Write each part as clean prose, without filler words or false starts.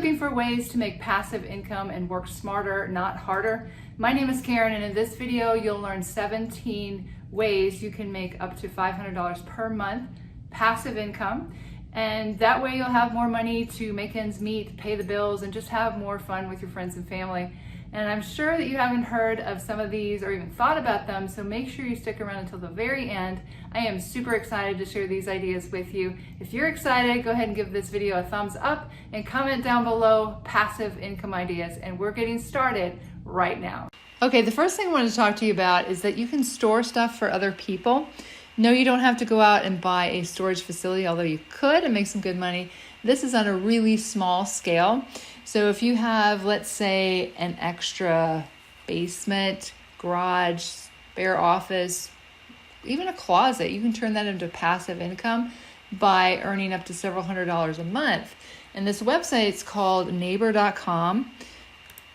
looking for ways to make passive income and work smarter, not harder? My name is Karen, and in this video, you'll learn 17 ways you can make up to $500 per month passive income. And that way you'll have more money to make ends meet, pay the bills, and just have more fun with your friends and family. And I'm sure that you haven't heard of some of these or even thought about them, so make sure you stick around until the very end. I am super excited to share these ideas with you. If you're excited, go ahead and give this video a thumbs up and comment down below passive income ideas, and we're getting started right now. Okay, the first thing I wanted to talk to you about is that you can store stuff for other people. No, you don't have to go out and buy a storage facility, although you could and make some good money. This is on a really small scale. So if you have, let's say, an extra basement, garage, spare office, even a closet, you can turn that into passive income by earning up to several $100s a month. And this website's called neighbor.com.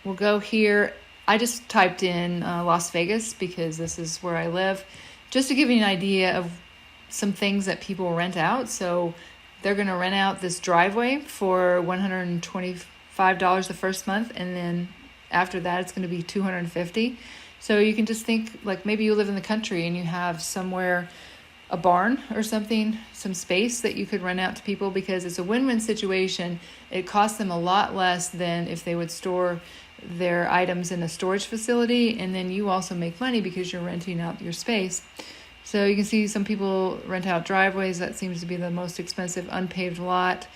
We'll go here. I just typed in Las Vegas because this is where I live, just to give you an idea of some things that people rent out. So they're going to rent out this driveway for $125 the first month, and then after that it's going to be $250. So you can just think, like, maybe you live in the country and you have somewhere, a barn or something, some space that you could rent out to people, because it's a win-win situation. It costs them a lot less than if they would store their items in a storage facility, and then you also make money because you're renting out your space. So you can see some people rent out driveways. That seems to be the most expensive unpaved lot.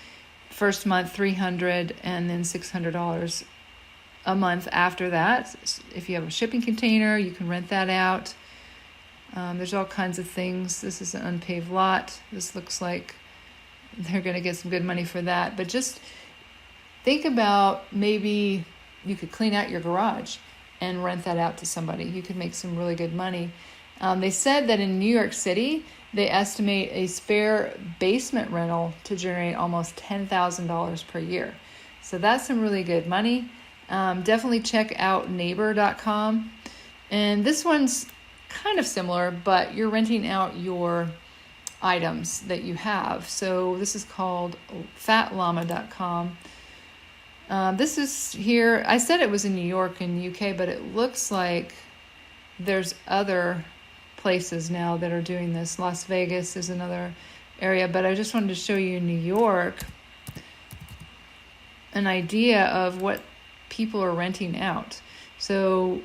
First month $300, and then $600 a month after that. If you have a shipping container, you can rent that out. There's all kinds of things. This is an unpaved lot. This looks like they're going to get some good money for that. But just think about, maybe you could clean out your garage and rent that out to somebody. You could make some really good money. They said that in New York City, they estimate a spare basement rental to generate almost $10,000 per year. So that's some really good money. Definitely check out neighbor.com. And this one's kind of similar, but you're renting out your items that you have. So this is called fatlama.com. This is here. I said it was in New York and UK, but it looks like there's other places now that are doing this. Las Vegas is another area, but I just wanted to show you in New York an idea of what people are renting out. So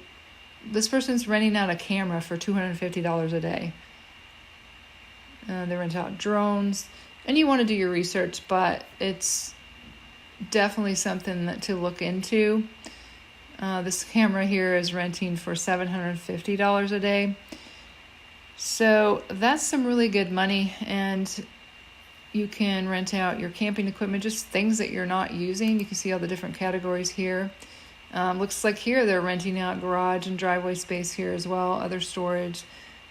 this person's renting out a camera for $250 a day. They rent out drones, and you want to do your research, but it's definitely something to look into. This camera here is renting for $750 a day. So that's some really good money, and you can rent out your camping equipment, just things that you're not using. You can see all the different categories here. Looks like here they're renting out garage and driveway space here as well, other storage,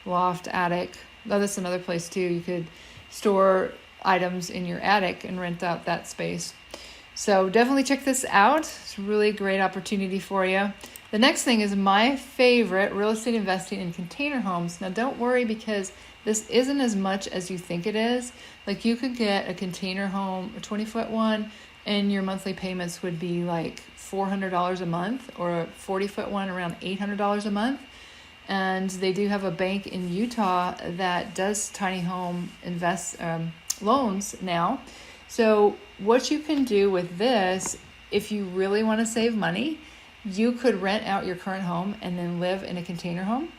loft, attic. Oh, that's another place too. You could store items in your attic and rent out that space. So definitely check this out. It's a really great opportunity for you. The next thing is my favorite, real estate investing in container homes. Now don't worry, because this isn't as much as you think it is. Like, you could get a container home, a 20-foot one, and your monthly payments would be like $400 a month, or a 40-foot one around $800 a month. And they do have a bank in Utah that does tiny home loans now. So what you can do with this, if you really want to save money, you could rent out your current home and then live in a container home.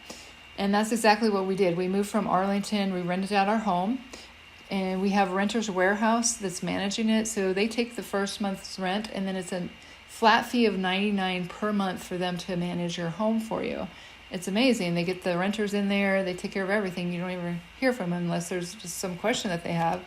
And that's exactly what we did. We moved from Arlington, we rented out our home, and we have a renter's warehouse that's managing it. So they take the first month's rent, and then it's a flat fee of $99 per month for them to manage your home for you. It's amazing. They get the renters in there, they take care of everything. You don't even hear from them unless there's just some question that they have.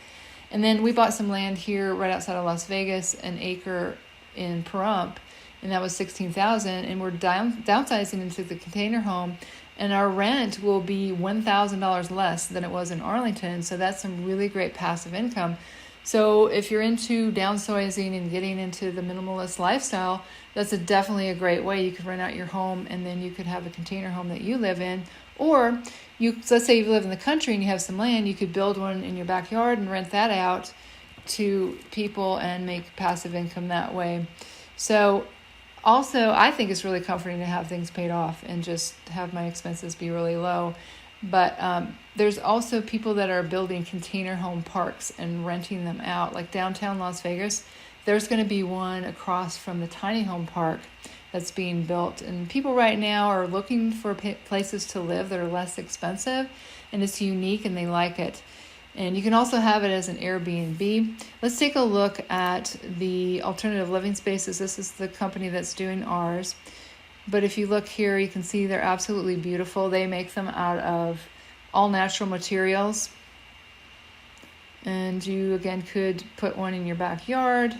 And then we bought some land here right outside of Las Vegas, an acre in Pahrump, and that was $16,000, and we're downsizing into the container home, and our rent will be $1,000 less than it was in Arlington. So that's some really great passive income. So if you're into downsizing and getting into the minimalist lifestyle, that's definitely a great way. You could rent out your home, and then you could have a container home that you live in. Or let's say you live in the country and you have some land, you could build one in your backyard and rent that out to people and make passive income that way. So also, I think it's really comforting to have things paid off and just have my expenses be really low. But there's also people that are building container home parks and renting them out. Like downtown Las Vegas, there's going to be one across from the tiny home park that's being built. And people right now are looking for places to live that are less expensive, and it's unique and they like it. And you can also have it as an Airbnb. Let's take a look at the alternative living spaces. This is the company that's doing ours. But if you look here, you can see they're absolutely beautiful. They make them out of all natural materials. And you, again, could put one in your backyard.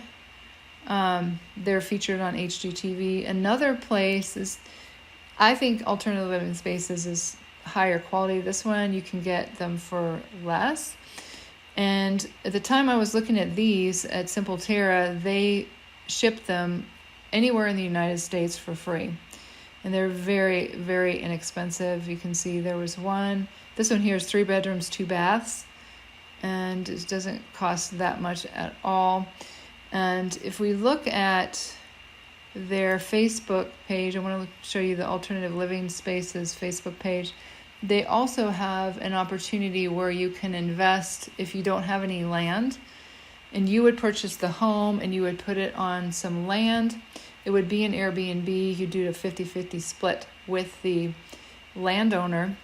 They're featured on HGTV. Another place is, I think alternative living spaces is higher quality. This one, you can get them for less. And at the time I was looking at these at Simple Terra, they ship them anywhere in the United States for free. And they're very, very inexpensive. You can see there was one. This one here is 3 bedrooms, 2 baths. And it doesn't cost that much at all. And if we look at their Facebook page, I want to show you the Alternative Living Spaces Facebook page. They also have an opportunity where you can invest if you don't have any land, and you would purchase the home and you would put it on some land. It would be an Airbnb. You do a 50-50 split with the landowner.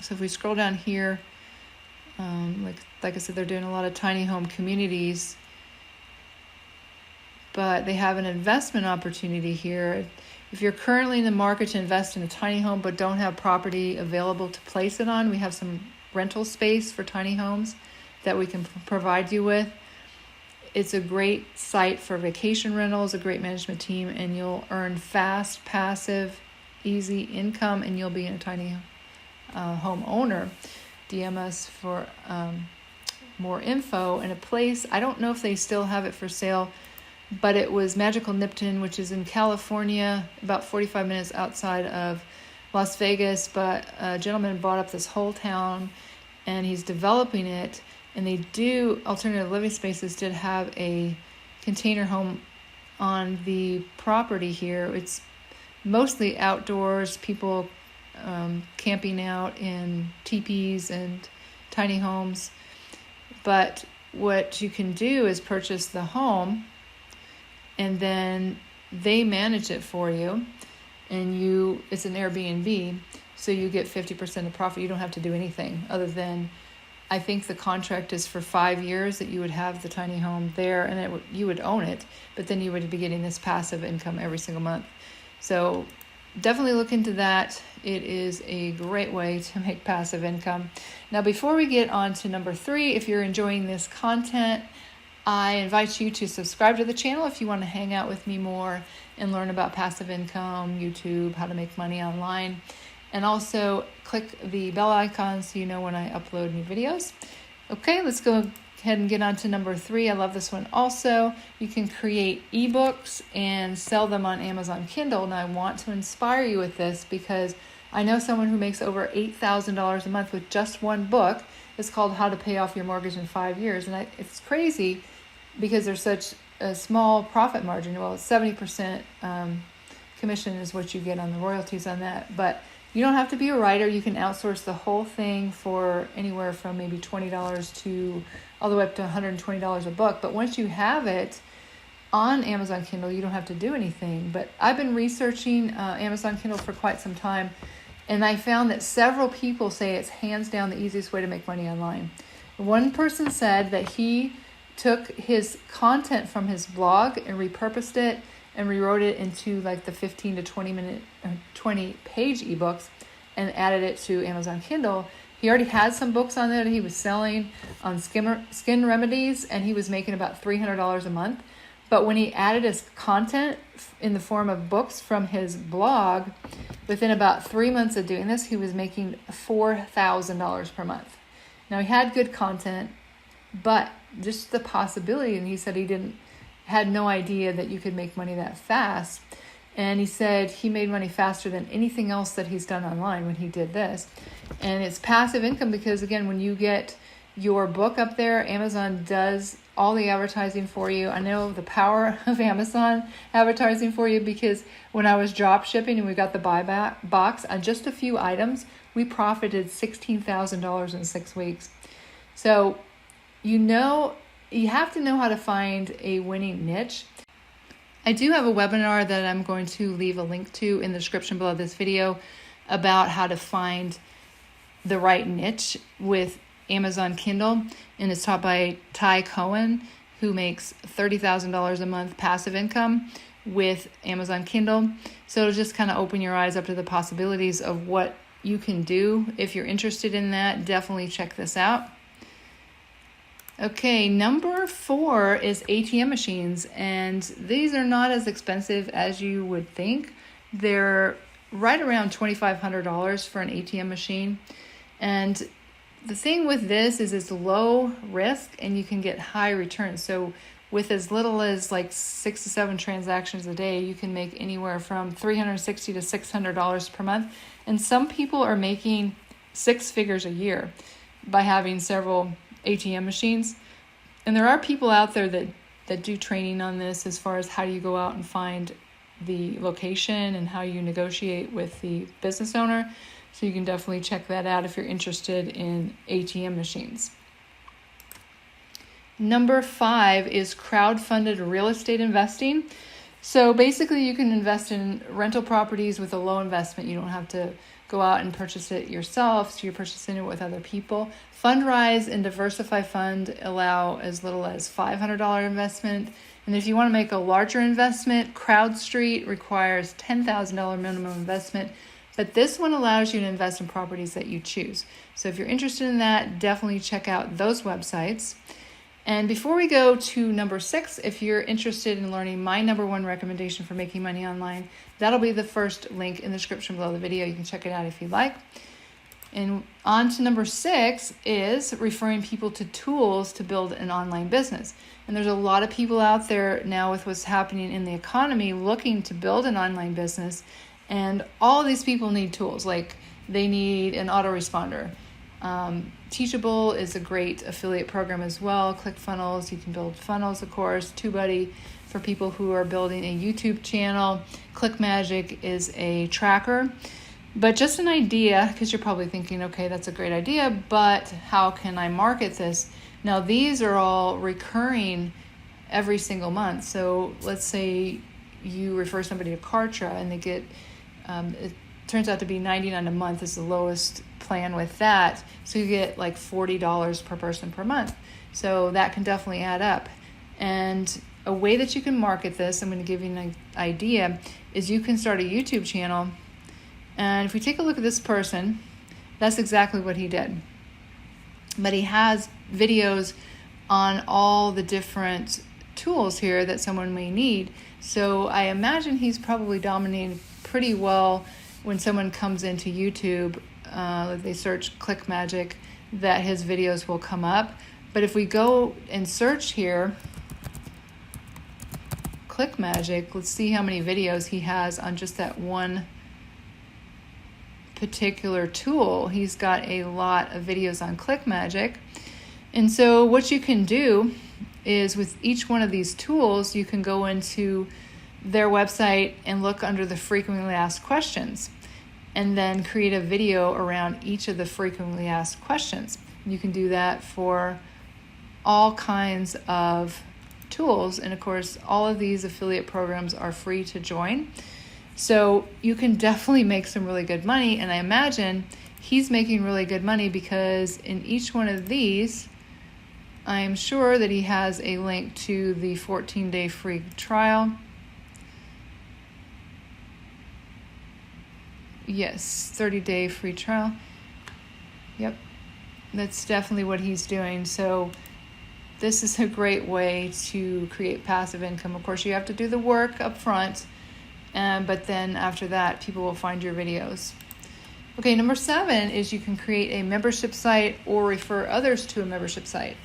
So if we scroll down here, like I said, they're doing a lot of tiny home communities, but they have an investment opportunity here. If you're currently in the market to invest in a tiny home but don't have property available to place it on, we have some rental space for tiny homes that we can provide you with. It's a great site for vacation rentals, a great management team, and you'll earn fast, passive, easy income, and you'll be a tiny home owner. DM us for more info. And a place, I don't know if they still have it for sale, but it was Magical Nipton, which is in California, about 45 minutes outside of Las Vegas. But a gentleman bought up this whole town, and he's developing it. And they do, Alternative Living Spaces did have a container home on the property here. It's mostly outdoors, people camping out in teepees and tiny homes. But what you can do is purchase the home, and then they manage it for you, and it's an Airbnb, so you get 50% of profit. You don't have to do anything other than, I think the contract is for 5 years that you would have the tiny home there, and you would own it, but then you would be getting this passive income every single month. So definitely look into that. It is a great way to make passive income. Now, before we get on to number 3, if you're enjoying this content, I invite you to subscribe to the channel if you want to hang out with me more and learn about passive income, YouTube, how to make money online. And also click the bell icon so you know when I upload new videos. Okay, let's go ahead and get on to number 3. I love this one also. You can create ebooks and sell them on Amazon Kindle. And I want to inspire you with this because I know someone who makes over $8,000 a month with just one book. It's called How to Pay Off Your Mortgage in 5 Years. And it's crazy because there's such a small profit margin. Well, 70% commission is what you get on the royalties on that. But you don't have to be a writer. You can outsource the whole thing for anywhere from maybe $20 to all the way up to $120 a book. But once you have it on Amazon Kindle, you don't have to do anything. But I've been researching Amazon Kindle for quite some time, and I found that several people say it's hands down the easiest way to make money online. One person said that he took his content from his blog and repurposed it and rewrote it into like the 15 to 20 page ebooks and added it to Amazon Kindle. He already had some books on there that he was selling on skin remedies, and he was making about $300 a month. But when he added his content in the form of books from his blog, within about 3 months of doing this, he was making $4,000 per month. Now, he had good content, but just the possibility, and he said he had no idea that you could make money that fast. And he said he made money faster than anything else that he's done online when he did this. And it's passive income because, again, when you get your book up there. Amazon does all the advertising for you. I know the power of Amazon advertising for you, because when I was drop shipping and we got the buyback box on just a few items, we profited $16,000 in 6 weeks. So you have to know how to find a winning niche. I do have a webinar that I'm going to leave a link to in the description below this video about how to find the right niche with Amazon Kindle, and it's taught by Ty Cohen, who makes $30,000 a month passive income with Amazon Kindle. So it'll just kind of open your eyes up to the possibilities of what you can do. If you're interested in that, definitely check this out. Okay, number 4 is ATM machines, and these are not as expensive as you would think. They're right around $2,500 for an ATM machine, and the thing with this is it's low risk and you can get high returns. So with as little as like 6 to 7 transactions a day, you can make anywhere from $360 to $600 per month. And some people are making 6 figures a year by having several ATM machines. And there are people out there that do training on this, as far as how do you go out and find the location and how you negotiate with the business owner. So you can definitely check that out if you're interested in ATM machines. Number 5 is crowdfunded real estate investing. So basically you can invest in rental properties with a low investment. You don't have to go out and purchase it yourself, so you're purchasing it with other people. Fundrise and Diversify Fund allow as little as $500 investment. And if you want to make a larger investment, CrowdStreet requires $10,000 minimum investment. But this one allows you to invest in properties that you choose. So if you're interested in that, definitely check out those websites. And before we go to number 6, if you're interested in learning my number 1 recommendation for making money online, that'll be the first link in the description below the video. You can check it out if you like. And on to number 6 is referring people to tools to build an online business. And there's a lot of people out there now with what's happening in the economy looking to build an online business. And all of these people need tools, like they need an autoresponder. Teachable is a great affiliate program as well. ClickFunnels, you can build funnels, of course. TubeBuddy for people who are building a YouTube channel. ClickMagick is a tracker. But just an idea, because you're probably thinking, okay, that's a great idea, but how can I market this? Now, these are all recurring every single month. So let's say you refer somebody to Kartra and they get it turns out to be $99 a month is the lowest plan with that. So you get like $40 per person per month. So that can definitely add up. And a way that you can market this, I'm going to give you an idea, is you can start a YouTube channel. And if we take a look at this person, that's exactly what he did. But he has videos on all the different tools here that someone may need. So I imagine he's probably dominating pretty well when someone comes into YouTube, they search ClickMagick, that his videos will come up. But if we go and search here, ClickMagick, let's see how many videos he has on just that one particular tool. He's got a lot of videos on ClickMagick. And so what you can do is with each one of these tools, you can go into their website and look under the frequently asked questions and then create a video around each of the frequently asked questions. You can do that for all kinds of tools. And of course, all of these affiliate programs are free to join. So you can definitely make some really good money. And I imagine he's making really good money because in each one of these, I'm sure that he has a link to the 14-day free trial. Yes, 30-day free trial. Yep, that's definitely what he's doing. So this is a great way to create passive income. Of course, you have to do the work up front, but then after that, people will find your videos. Okay, number 7 is you can create a membership site or refer others to a membership site.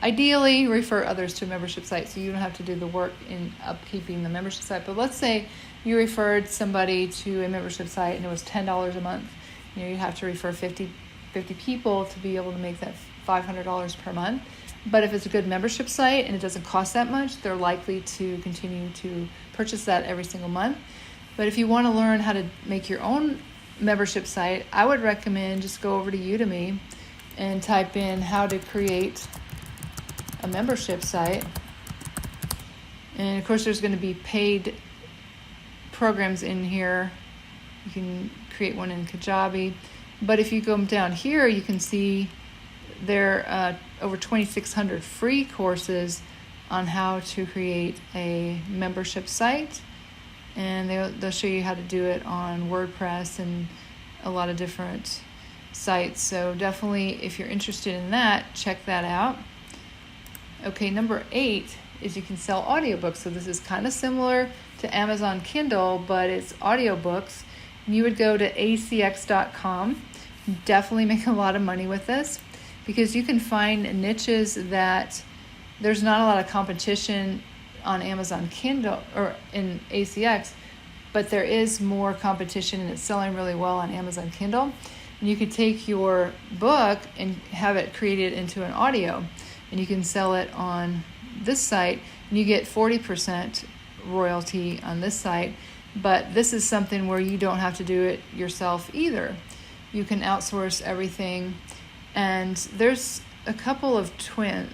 Ideally, refer others to a membership site so you don't have to do the work in upkeeping the membership site. But let's say you referred somebody to a membership site and it was $10 a month. You have to refer 50 people to be able to make that $500 per month. But if it's a good membership site and it doesn't cost that much, they're likely to continue to purchase that every single month. But if you want to learn how to make your own membership site, I would recommend just go over to Udemy and type in how to create a membership site. And of course, there's going to be paid programs in here. You can create one in Kajabi. But if you go down here, you can see there are over 2,600 free courses on how to create a membership site. And they'll show you how to do it on WordPress and a lot of different sites. So definitely, if you're interested in that, check that out. Okay, number 8 is you can sell audiobooks. So this is kind of similar to Amazon Kindle, but it's audiobooks. You would go to acx.com. Definitely make a lot of money with this because you can find niches that there's not a lot of competition on Amazon Kindle or in ACX, but there is more competition and it's selling really well on Amazon Kindle. And you could take your book and have it created into an audio, and you can sell it on this site, and you get 40% royalty on this site. But this is something where you don't have to do it yourself either. You can outsource everything. And there's a couple of twins.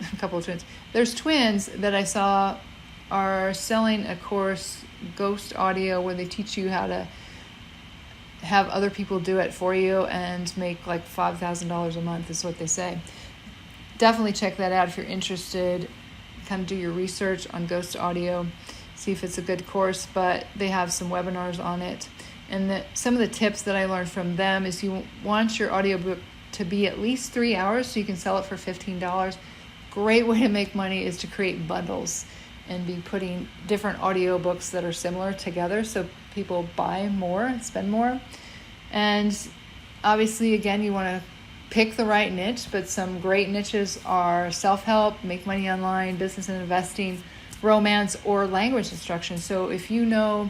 There's twins that I saw are selling a course, Ghost Audio, where they teach you how to have other people do it for you and make like $5,000 a month is what they say. Definitely check that out if you're interested. Kind of do your research on Ghost Audio, see if it's a good course, but they have some webinars on it. And some of the tips that I learned from them is you want your audiobook to be at least 3 hours so you can sell it for $15. Great way to make money is to create bundles and be putting different audiobooks that are similar together so people buy more, spend more. And obviously, again, you want to pick the right niche, but some great niches are self-help, make money online, business and investing, romance, or language instruction. So if you know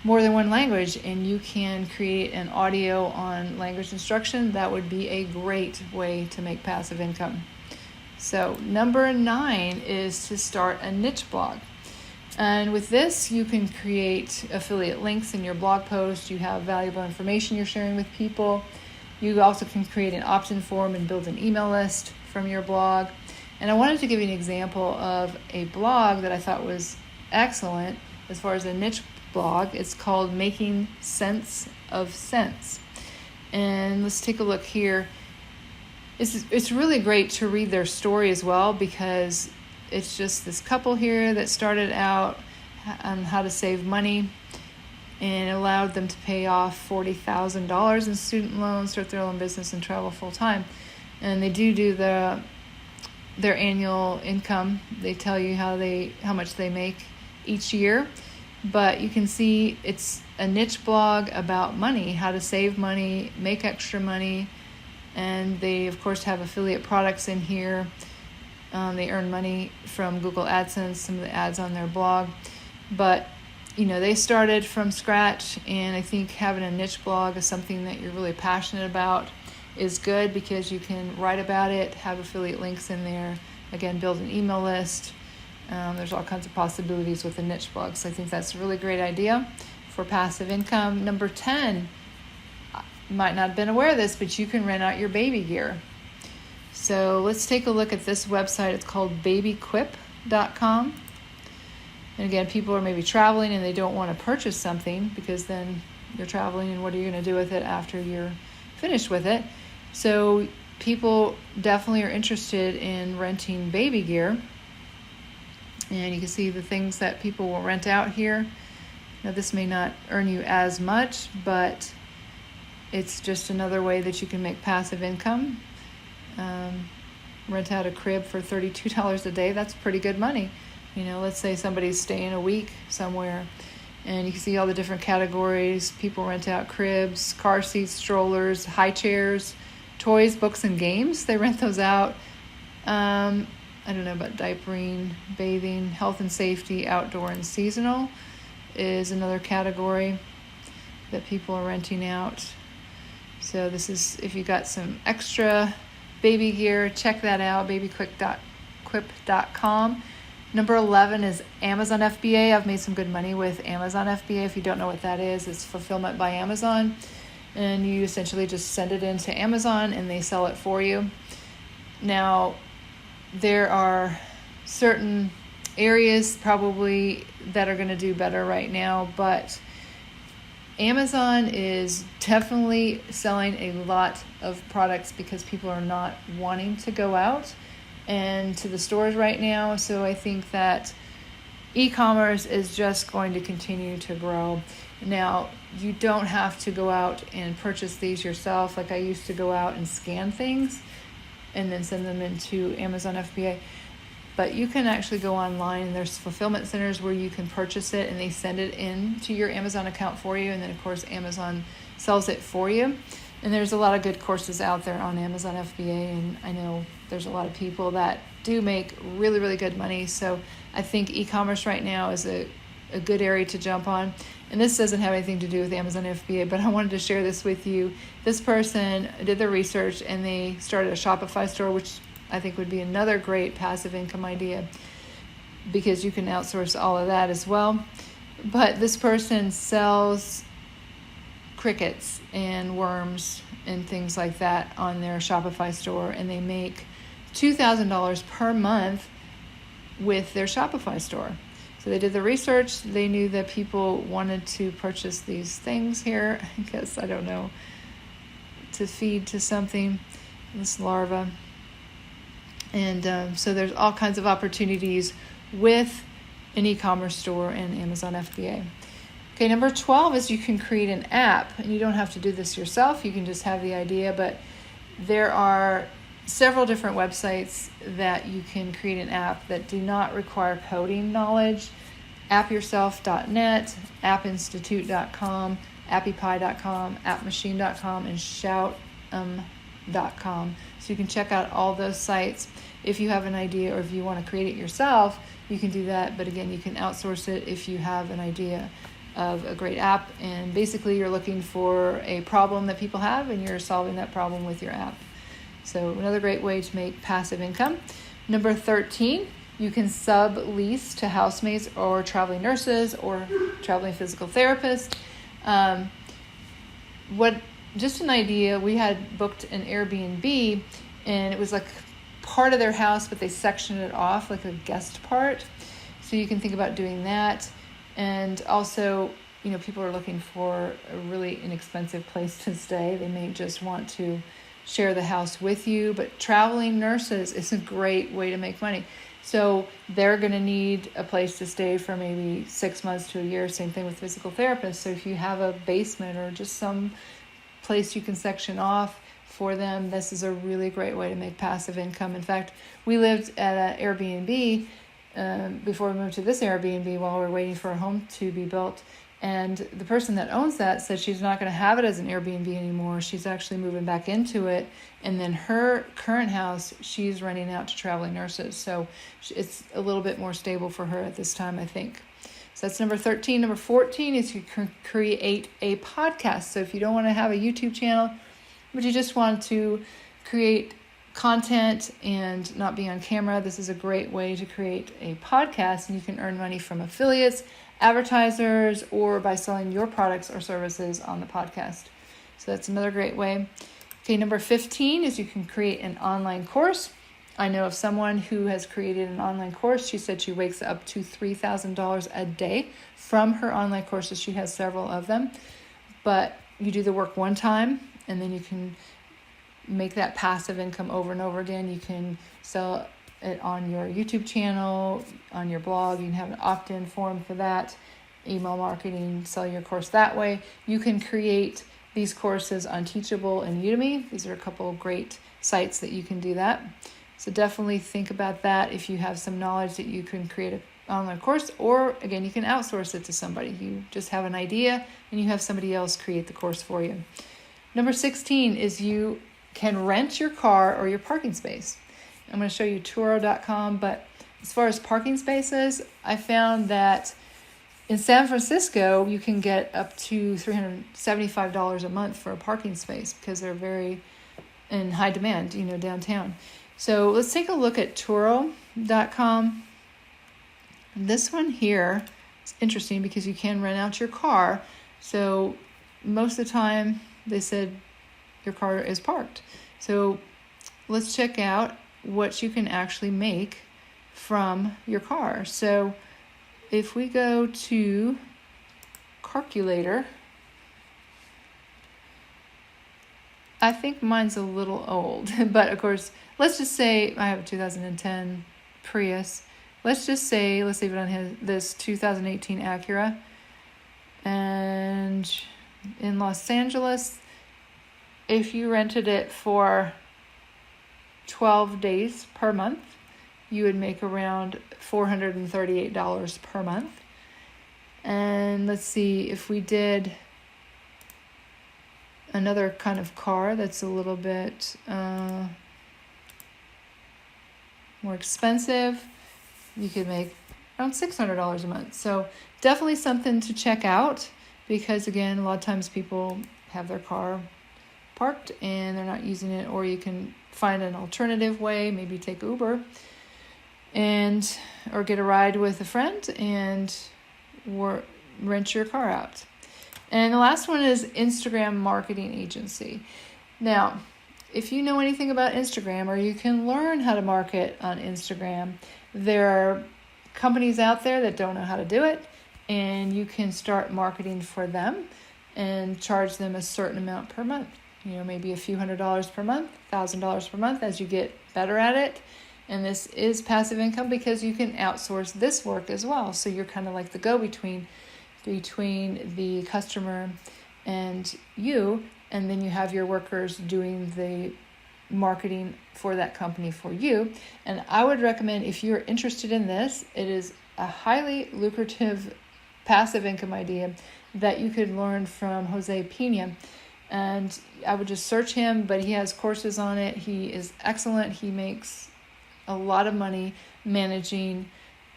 more than one language and you can create an audio on language instruction, that would be a great way to make passive income. So number 9 is to start a niche blog. And with this, you can create affiliate links in your blog post. You have valuable information you're sharing with people. You also can create an opt-in form and build an email list from your blog. And I wanted to give you an example of a blog that I thought was excellent as far as a niche blog. It's called Making Sense of Sense. And let's take a look here. It's really great to read their story as well, because it's just this couple here that started out on how to save money, and it allowed them to pay off $40,000 in student loans, start their own business, and travel full time. And they do their annual income. They tell you how much they make each year. But you can see it's a niche blog about money, how to save money, make extra money. And they, of course, have affiliate products in here. They earn money from Google AdSense, some of the ads on their blog. But, they started from scratch, and I think having a niche blog is something that you're really passionate about is good, because you can write about it, have affiliate links in there, again, build an email list. There's all kinds of possibilities with a niche blog. So I think that's a really great idea for passive income. Number 10, you might not have been aware of this, but you can rent out your baby gear. So let's take a look at this website. It's called babyquip.com. And again, people are maybe traveling and they don't want to purchase something, because then you're traveling and what are you going to do with it after you're finished with it? So people definitely are interested in renting baby gear. And you can see the things that people will rent out here. Now, this may not earn you as much, but it's just another way that you can make passive income. Rent out a crib for $32 a day. That's pretty good money. Let's say somebody's staying a week somewhere, and you can see all the different categories. People rent out cribs, car seats, strollers, high chairs, toys, books, and games. They rent those out. I don't know about diapering, bathing, health and safety, outdoor and seasonal is another category that people are renting out. So this is if you got some extra baby gear. Check that out, babyquip.com. Number 11 is Amazon FBA. I've made some good money with Amazon FBA. If you don't know what that is, it's fulfillment by Amazon. And you essentially just send it into Amazon and they sell it for you. Now, there are certain areas probably that are going to do better right now, but Amazon is definitely selling a lot of products because people are not wanting to go out and to the stores right now. So I think that e-commerce is just going to continue to grow. Now, you don't have to go out and purchase these yourself. Like I used to go out and scan things and then send them into Amazon FBA. But you can actually go online and there's fulfillment centers where you can purchase it and they send it into your Amazon account for you. And then of course, Amazon sells it for you. And there's a lot of good courses out there on Amazon FBA. And I know there's a lot of people that do make really, really good money. So I think e-commerce right now is a good area to jump on. And this doesn't have anything to do with Amazon FBA, but I wanted to share this with you. This person did their research and they started a Shopify store, which I think would be another great passive income idea because you can outsource all of that as well. But this person sells crickets and worms and things like that on their Shopify store, and they make $2,000 per month with their Shopify store. So they did the research. They knew that people wanted to purchase these things here, I guess, I don't know, to feed to something, this larva. And so there's all kinds of opportunities with an e-commerce store and Amazon FBA. Okay, number 12 is you can create an app, and you don't have to do this yourself. You can just have the idea, but there are several different websites that you can create an app that do not require coding knowledge. appyourself.net, appinstitute.com, appypie.com, appmachine.com, and shout.com. So you can check out all those sites. If you have an idea or if you want to create it yourself, you can do that. But again, you can outsource it if you have an idea of a great app. And basically you're looking for a problem that people have and you're solving that problem with your app. So another great way to make passive income. Number 13, you can sublease to housemates or traveling nurses or traveling physical therapists. Just an idea, we had booked an Airbnb and it was like part of their house, but they sectioned it off like a guest part. So you can think about doing that. And also, people are looking for a really inexpensive place to stay. They may just want to share the house with you, but traveling nurses is a great way to make money. So they're going to need a place to stay for maybe 6 months to a year. Same thing with physical therapists. So if you have a basement or just some place you can section off for them, this is a really great way to make passive income. In fact, we lived at an Airbnb before we moved to this Airbnb while we were waiting for a home to be built. And the person that owns that said she's not going to have it as an Airbnb anymore. She's actually moving back into it. And then her current house, she's renting out to traveling nurses. So it's a little bit more stable for her at this time, I think. So that's number 13. Number 14 is you can create a podcast. So if you don't want to have a YouTube channel, but you just want to create content and not be on camera, this is a great way to create a podcast, and you can earn money from affiliates, advertisers, or by selling your products or services on the podcast. So that's another great way. Okay, number 15 is you can create an online course. I know of someone who has created an online course. She said she wakes up to $3,000 a day from her online courses. She has several of them, but you do the work one time and then you can make that passive income over and over again. You can sell it on your YouTube channel, on your blog. You can have an opt-in form for that, email marketing, sell your course that way. You can create these courses on Teachable and Udemy. These are a couple of great sites that you can do that. So definitely think about that if you have some knowledge that you can create an online course, or again, you can outsource it to somebody. You just have an idea and you have somebody else create the course for you. Number 16 is you can rent your car or your parking space. I'm going to show you Turo.com, but as far as parking spaces, I found that in San Francisco, you can get up to $375 a month for a parking space because they're very in high demand, you know, downtown. So let's take a look at Turo.com. This one here is interesting because you can rent out your car. So most of the time they said your car is parked. So let's check out what you can actually make from your car. So if we go to Calculator, I think mine's a little old, but of course, let's just say I have a 2010 Prius. Let's save it on this 2018 Acura. And in Los Angeles, if you rented it for 12 days per month, you would make around $438 per month. And let's see, if we did another kind of car that's a little bit more expensive, you could make around $600 a month. So definitely something to check out, because again, a lot of times people have their car parked and they're not using it, or you can find an alternative way, maybe take Uber or get a ride with a friend and rent your car out. And the last one is Instagram marketing agency. Now, if you know anything about Instagram, or you can learn how to market on Instagram, there are companies out there that don't know how to do it, and you can start marketing for them and charge them a certain amount per month. You know, maybe a few $100s per month, $1,000 per month as you get better at it. And this is passive income because you can outsource this work as well. So you're kind of like the go-between between the customer and you, and then you have your workers doing the marketing for that company for you. And I would recommend, if you're interested in this, it is a highly lucrative passive income idea that you could learn from Jose Pina. And I would just search him, but he has courses on it. He is excellent. He makes a lot of money managing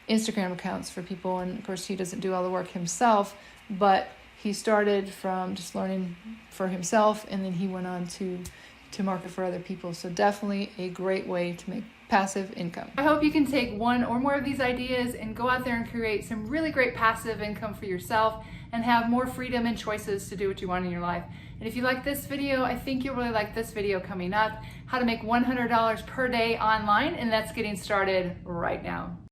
Instagram accounts for people. And of course, he doesn't do all the work himself, but he started from just learning for himself, and then he went on to market for other people. So definitely a great way to make passive income. I hope you can take one or more of these ideas and go out there and create some really great passive income for yourself and have more freedom and choices to do what you want in your life. And if you like this video, I think you'll really like this video coming up, how to make $100 per day online, and that's getting started right now.